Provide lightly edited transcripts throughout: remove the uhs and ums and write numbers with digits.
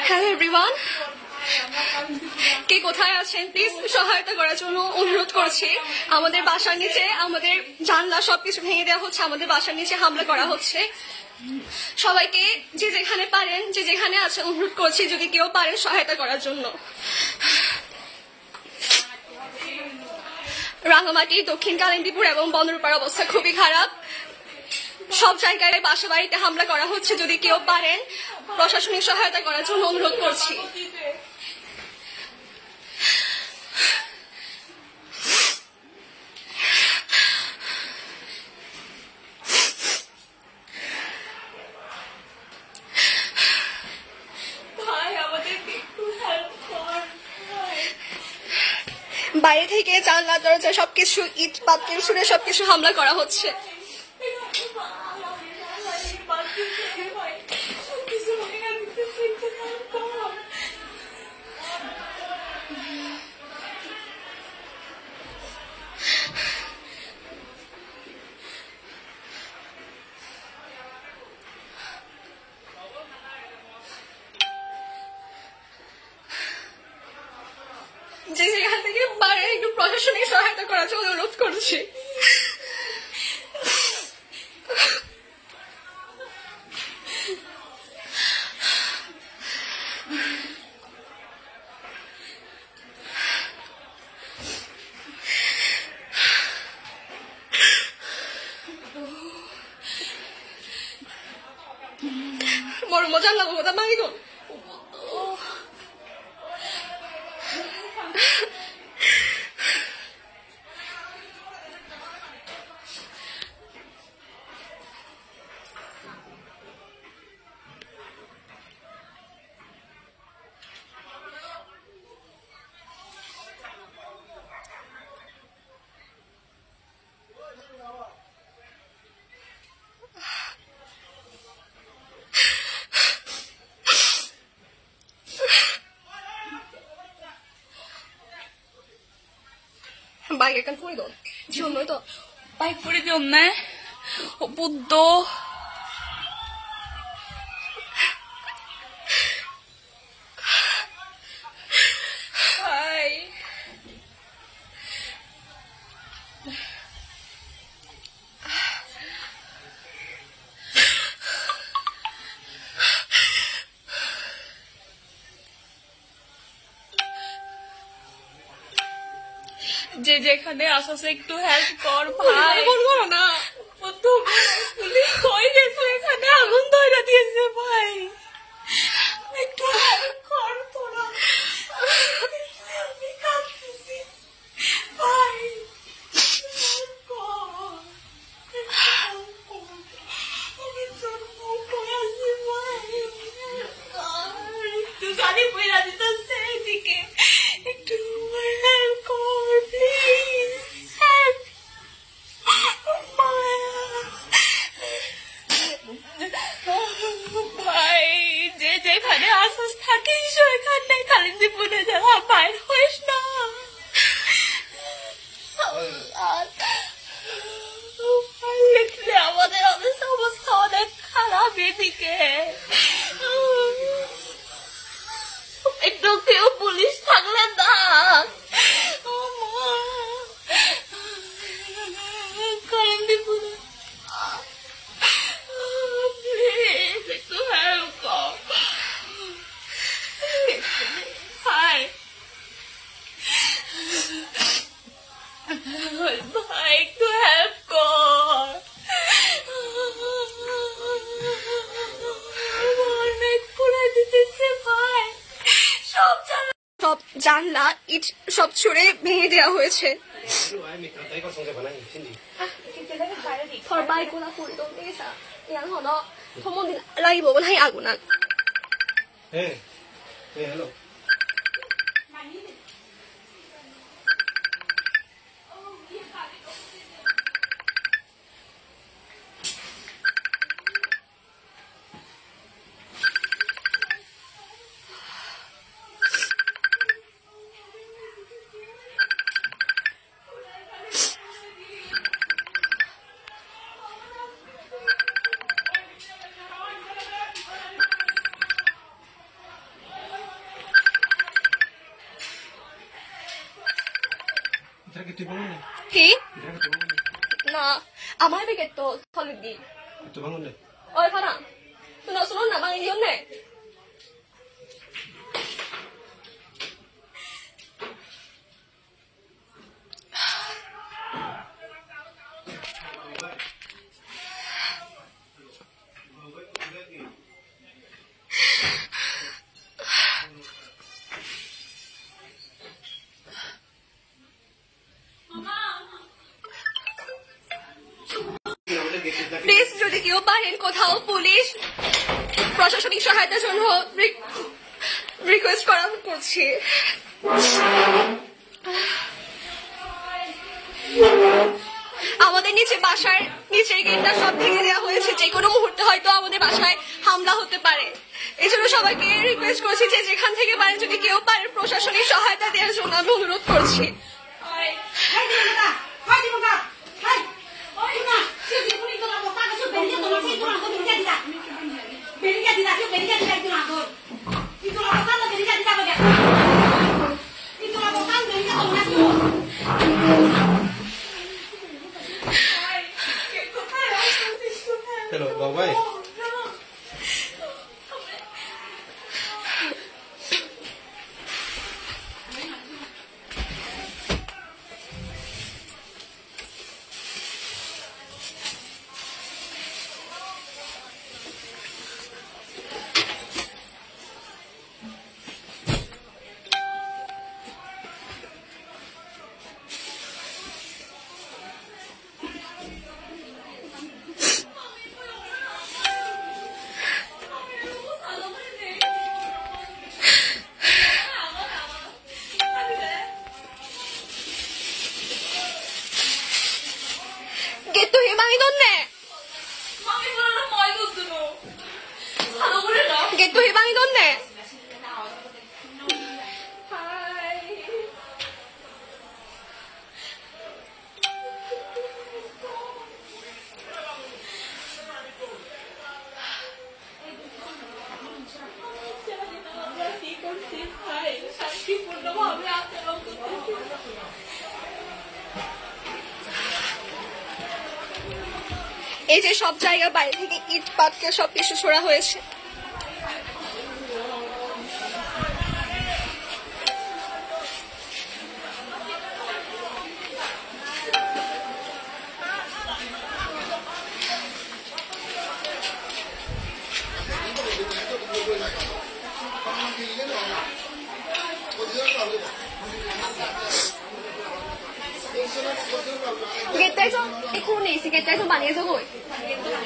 Hello everyone, কে কোথায় আছেন please সহায়তা করার জন্য অনুরোধ করছি। আমাদের বাসার নিচে আমাদের জানলা সবকিছু ভেঙে দেওয়া হচ্ছে, আমাদের বাসার নিচে হামলা করা হচ্ছে। সবাইকে যে যেখানে পারেন, যে যেখানে আছেন, অনুরোধ করছি যদি কেউ পারেন সহায়তা করার জন্য। রাঙামাটি, দক্ষিণ কালিন্দীপুর এবং বন্দরপাড়ার অবস্থা খুবই খারাপ। সব জায়গায় বাসা বাড়িতে হামলা করা হচ্ছে। যদি কেউ পারেন প্রশাসনিক সহায়তা করার জন্য অনুরোধ করছি। বাইরে থেকে জানলা দরজা সবকিছু ইট পাথর ছুঁড়ে সবকিছু হামলা করা হচ্ছে। যে যেখান থেকে পারে একটু প্রশাসনিক সহায়তা করার জন্য অনুরোধ করছি। বড় মজা লাগবো ওটা মারি গো। Baik kan puri dong, cium itu. Baik puri dong ne, budo. Hai. যে যেখানে আসছে একটু হেল্প কর ভাই। বলবো না পুলিশ কই গেছে, এখানে আগুন ধরে দিয়েছে ভাই, একটু হেল্প কর তোরা। আমি কাঁদতেছি ভাই, একটু গাড়ি বইরা দিতেছে এদিকে, একটু হেল্প কর প্লিজ। ভাই যে যেখানে আসস থাকিস ওইখানে কালিন্দীপুরে যাওয়া বাইর হইস না। দেখলে আমাদের অবস্থা অনেক খারাপ এদিকে, একটু কেউ পুলিশ থাকলে না। কালিন্দীপুরে প্লিজ একটু হেল্প কর ভাই। ভাই একটু হেল্প কর, অনেক পুরা দিতেছে ভাই, সব জানলা ইট সব ছুঁড়ে ভেঙে দেওয়া হয়েছে। Korban ko na po itong isa. Yan ho, no? Humong lagi mo, wala yung agunan. Hey, hello. Tira que estoy poniendo. কি Tira que estoy poniendo. না আমার বিকেট তো থলদি Estoy poniendo. ওই ফানা শুনো শুনো না বাঙালি দিও নে প্লিজ যদি কেউ পারেন কোথাও পুলিশ প্রশাসনিক সহায়তার জন্য রিকোয়েস্ট করছি আমাদের নিচে বাসার নিচের গেটটা সব ভেঙে দেওয়া হয়েছে যে কোনো মুহূর্তে হয়তো আমাদের বাসায় হামলা হতে পারে এই জন্য সবাইকে রিকোয়েস্ট করছি যে যেখান থেকে পারেন যদি কেউ পারেন প্রশাসনিক সহায়তা দেওয়ার জন্য আমি অনুরোধ করছি Hello, bye-bye. Getto himangi donne. Mami bulan mau itu dulu. Kalau boleh dong. Getto himangi donne. Hai. শান্তিপূর্ণভাবে আচরণ করতেছি এই যে সব জায়গা বাইরে থেকে ইট পাটকে সব কিছু ছোড়া হয়েছে গেটটাইছো এখন এসে গেটটাইছো বানিয়েছো কই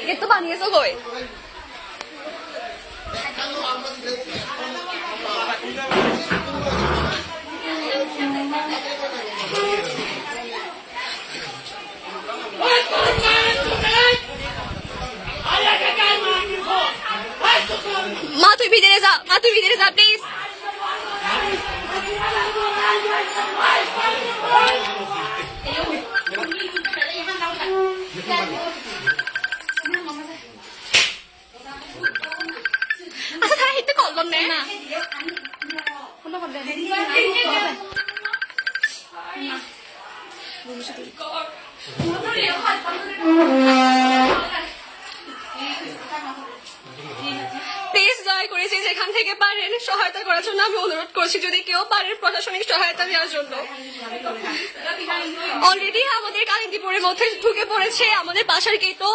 গেট তো বানিয়েছো কই মা তুই ভিতরে যা প্লিজ আচ্ছা তারা হিতে কল করনে না প্লিজ দয়া করে যেখান থেকে পারেন সহায়তা করার জন্য আমি অনুরোধ করছি যদি কেউ পারেন প্রশাসনিক সহায়তা দেওয়ার জন্য অলরেডি আমাদের কালিন্দীপুরের মধ্যে ঢুকে পড়েছে আমাদের বাসার গেটও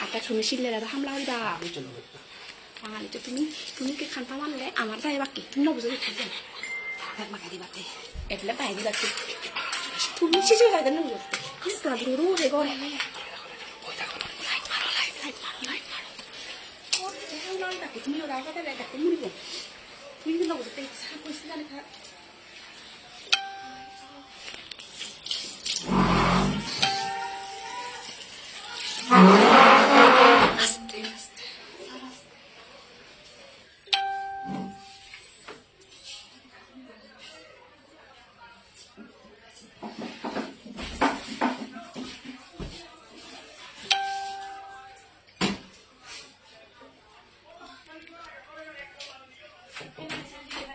আটা তুমি শিললে হামলা হইবা বাঙালি তো তুমি কি খানপা মানলে আমার যাই বাকি তুমি নবুঝে দেখে মাকা দিবাতে এগুলা পাই দিবাতে তুমি শিশু গাইতে নবুঝো তোরা বুড়ো রে গড়ে তুমি ওরা কথা দেখা তুমি মুড়িব তুমি কিন্তু নবুঝে পয়সা জানে খারাপ Thank you.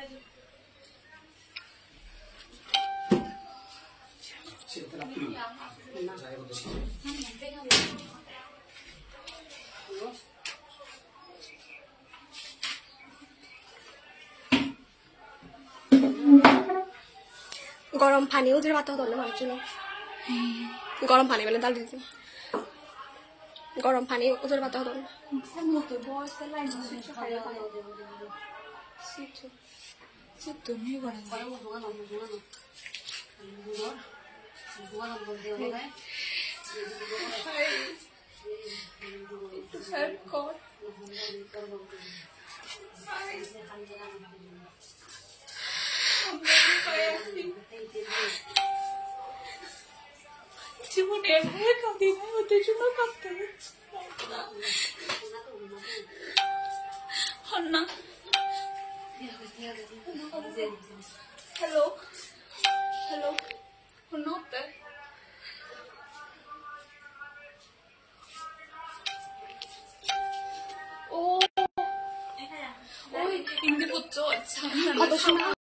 গরম পানি ওদের বাতা হতো না জন্য গরম পানি বলে ডাল দিতে গরম পানি ওদের বাতা হতো না জীবনে এভাবে কাঁদি না ওদের জন্য কাঁদতে হচ্ছে না hello hello notte oi in di puzzozza